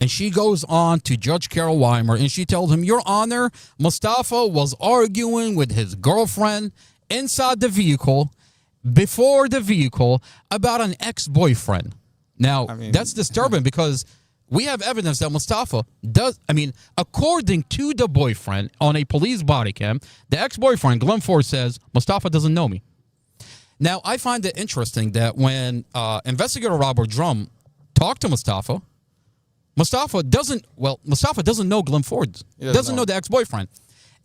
And she goes on to Judge Carol Weimer, and she told him, Your Honor, Mustafa was arguing with his girlfriend inside the vehicle, before the vehicle, about an ex-boyfriend. Now, that's disturbing because we have evidence that Mustafa does, according to the boyfriend on a police body cam, the ex-boyfriend, Glenn Ford, says, Mustafa doesn't know me. Now, I find it interesting that when investigator Robert Drum talked to Mustafa doesn't know Glenn Ford, doesn't know the ex-boyfriend.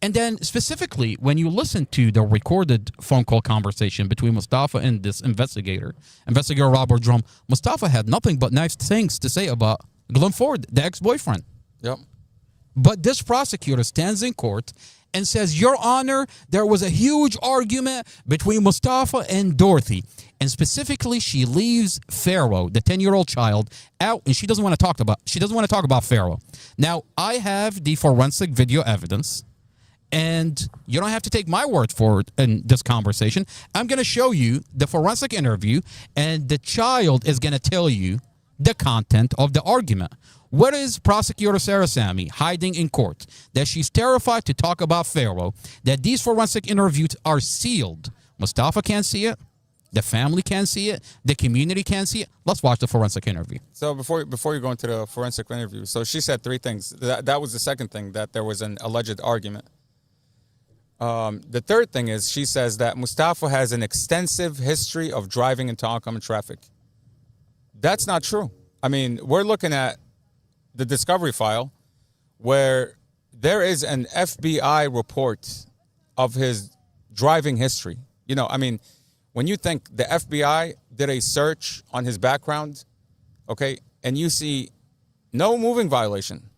And then specifically, when you listen to the recorded phone call conversation between Mustafa and this investigator Robert Drum, Mustafa had nothing but nice things to say about Glenn Ford, the ex-boyfriend. Yep. But this prosecutor stands in court and says, Your Honor, there was a huge argument between Mustafa and Dorothy. And specifically, she leaves Pharaoh, the 10-year-old child, out, and she doesn't want to talk about Pharaoh. Now, I have the forensic video evidence, and you don't have to take my word for it in this conversation. I'm going to show you the forensic interview, and the child is going to tell you the content of the argument. What is Prosecutor Sarasamy hiding in court? That she's terrified to talk about Pharaoh, that these forensic interviews are sealed. Mustafa can't see it. The family can't see it. The community can't see it. Let's watch the forensic interview. So before you go into the forensic interview, so she said three things. That was the second thing, that there was an alleged argument. The third thing is she says that Mustafa has an extensive history of driving into oncoming traffic. That's not true. We're looking at the discovery file where there is an FBI report of his driving history. When you think the FBI did a search on his background, okay, and you see no moving violation,